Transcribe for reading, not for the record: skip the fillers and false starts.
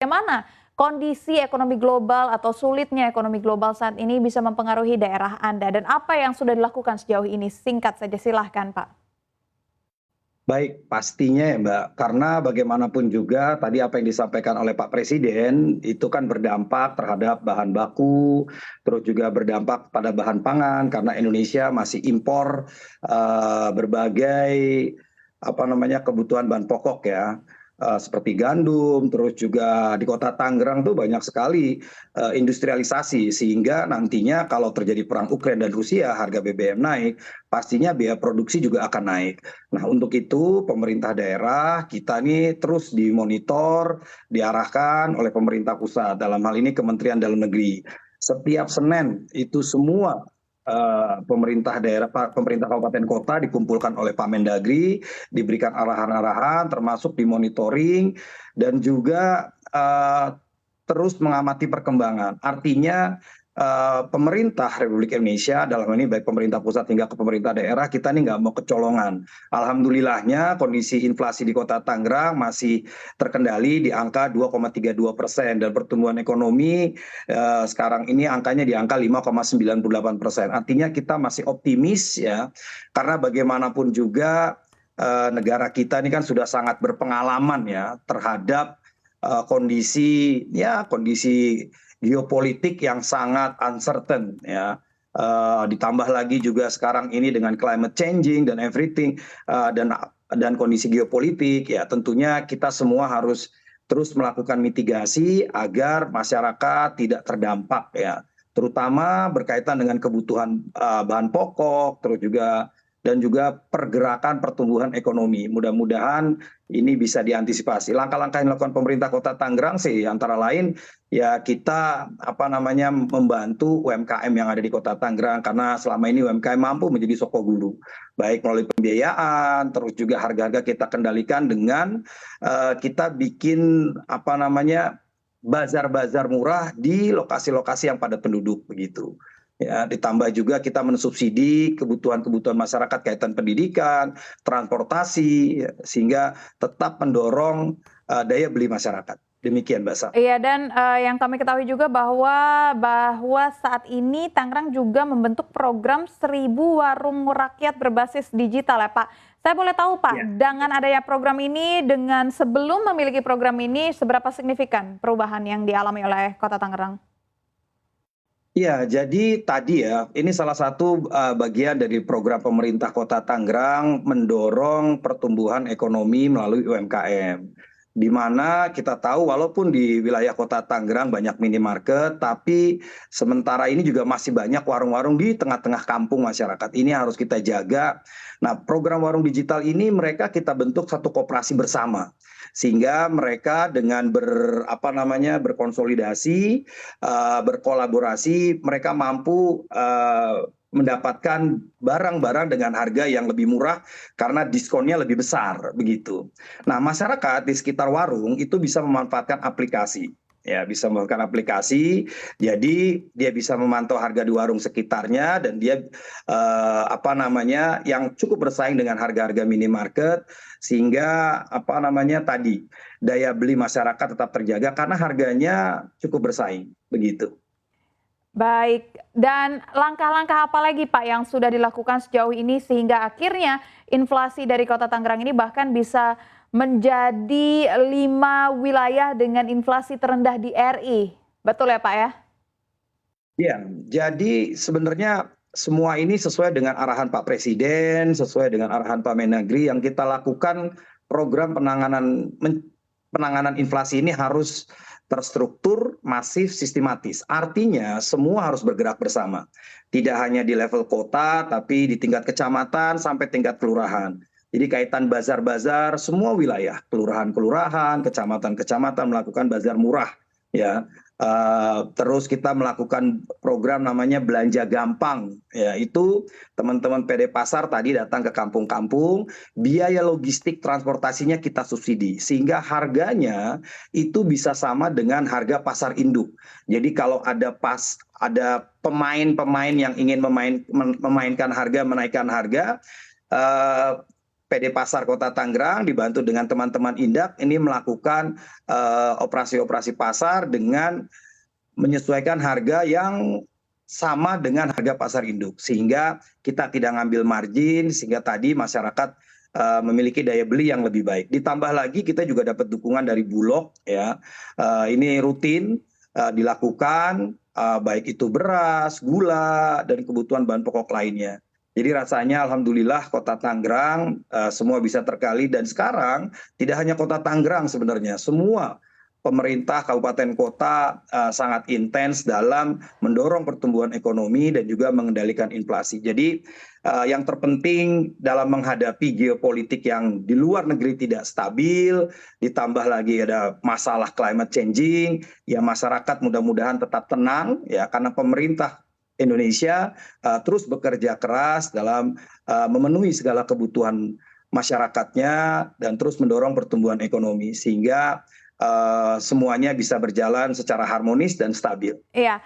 Bagaimana kondisi ekonomi global atau sulitnya ekonomi global saat ini bisa mempengaruhi daerah Anda dan apa yang sudah dilakukan sejauh ini? Singkat saja silahkan Pak. Baik, pastinya ya Mbak, karena bagaimanapun juga tadi apa yang disampaikan oleh Pak Presiden itu kan berdampak terhadap bahan baku, terus juga berdampak pada bahan pangan karena Indonesia masih impor berbagai kebutuhan bahan pokok ya. Seperti gandum, terus juga di kota Tangerang tuh banyak sekali industrialisasi sehingga nantinya kalau terjadi perang Ukraina dan Rusia harga BBM naik, pastinya biaya produksi juga akan naik. Nah, untuk itu pemerintah daerah kita ini terus dimonitor, diarahkan oleh pemerintah pusat, dalam hal ini Kementerian Dalam Negeri. Setiap Senin itu semua pemerintah daerah, pemerintah kabupaten kota dikumpulkan oleh Pak Mendagri, diberikan arahan-arahan, termasuk dimonitoring dan juga terus mengamati perkembangan. Artinya pemerintah Republik Indonesia dalam ini baik pemerintah pusat hingga ke pemerintah daerah kita ini nggak mau kecolongan. Alhamdulillahnya kondisi inflasi di Kota Tangerang masih terkendali di angka 2,32% dan pertumbuhan ekonomi sekarang ini angkanya di angka 5,98%. Artinya kita masih optimis ya karena bagaimanapun juga negara kita ini kan sudah sangat berpengalaman ya terhadap kondisi geopolitik yang sangat uncertain ya. Ditambah lagi juga sekarang ini dengan climate changing dan everything dan kondisi geopolitik ya tentunya kita semua harus terus melakukan mitigasi agar masyarakat tidak terdampak ya terutama berkaitan dengan kebutuhan bahan pokok terus juga dan juga pergerakan pertumbuhan ekonomi. Mudah-mudahan ini bisa diantisipasi. Langkah-langkah yang dilakukan pemerintah Kota Tangerang sih antara lain ya kita membantu UMKM yang ada di Kota Tangerang karena selama ini UMKM mampu menjadi soko guru. Baik melalui pembiayaan, terus juga harga-harga kita kendalikan dengan kita bikin bazar-bazar murah di lokasi-lokasi yang padat penduduk begitu. Ya, ditambah juga kita mensubsidi kebutuhan-kebutuhan masyarakat kaitan pendidikan, transportasi, sehingga tetap mendorong daya beli masyarakat. Demikian, Mbak Sa. Iya dan yang kami ketahui juga bahwa saat ini Tangerang juga membentuk program 1000 warung rakyat berbasis digital ya Pak. Saya boleh tahu Pak, dengan adanya program ini dengan sebelum memiliki program ini seberapa signifikan perubahan yang dialami oleh Kota Tangerang? Ya, jadi tadi ya, ini salah satu bagian dari program pemerintah Kota Tangerang mendorong pertumbuhan ekonomi melalui UMKM. Di mana kita tahu walaupun di wilayah Kota Tangerang banyak minimarket, tapi sementara ini juga masih banyak warung-warung di tengah-tengah kampung masyarakat. Ini harus kita jaga. Nah, program warung digital ini mereka kita bentuk satu koperasi bersama. Sehingga mereka dengan berkonsolidasi, berkolaborasi, mereka mampu mendapatkan barang-barang dengan harga yang lebih murah karena diskonnya lebih besar begitu. Nah, masyarakat di sekitar warung itu bisa memanfaatkan aplikasi. Ya, bisa menggunakan aplikasi, jadi dia bisa memantau harga di warung sekitarnya dan dia yang cukup bersaing dengan harga-harga minimarket sehingga daya beli masyarakat tetap terjaga karena harganya cukup bersaing begitu. Baik, dan langkah-langkah apa lagi Pak yang sudah dilakukan sejauh ini sehingga akhirnya inflasi dari Kota Tangerang ini bahkan bisa menjadi 5 wilayah dengan inflasi terendah di RI. Betul ya Pak ya? Iya, jadi sebenarnya semua ini sesuai dengan arahan Pak Presiden, sesuai dengan arahan Pak Mendagri yang kita lakukan program penanganan inflasi ini harus terstruktur, masif, sistematis. Artinya semua harus bergerak bersama. Tidak hanya di level kota, tapi di tingkat kecamatan sampai tingkat kelurahan. Jadi kaitan bazar-bazar, semua wilayah, kelurahan-kelurahan, kecamatan-kecamatan melakukan bazar murah. Ya, terus kita melakukan program namanya belanja gampang, ya itu teman-teman PD Pasar tadi datang ke kampung-kampung, biaya logistik transportasinya kita subsidi sehingga harganya itu bisa sama dengan harga pasar induk. Jadi kalau ada pemain-pemain yang ingin memainkan harga, menaikkan harga, PD Pasar Kota Tangerang dibantu dengan teman-teman Indak ini melakukan operasi-operasi pasar dengan menyesuaikan harga yang sama dengan harga pasar induk, sehingga kita tidak ngambil margin, sehingga tadi masyarakat memiliki daya beli yang lebih baik. Ditambah lagi kita juga dapat dukungan dari Bulog, ya. Ini rutin dilakukan, baik itu beras, gula, dan kebutuhan bahan pokok lainnya. Jadi rasanya alhamdulillah Kota Tangerang semua bisa terkali, dan sekarang tidak hanya Kota Tangerang sebenarnya, semua pemerintah kabupaten kota sangat intens dalam mendorong pertumbuhan ekonomi dan juga mengendalikan inflasi. Jadi yang terpenting dalam menghadapi geopolitik yang di luar negeri tidak stabil, ditambah lagi ada masalah climate changing, ya masyarakat mudah-mudahan tetap tenang ya, karena pemerintah Indonesia terus bekerja keras dalam memenuhi segala kebutuhan masyarakatnya dan terus mendorong pertumbuhan ekonomi, sehingga semuanya bisa berjalan secara harmonis dan stabil. Iya.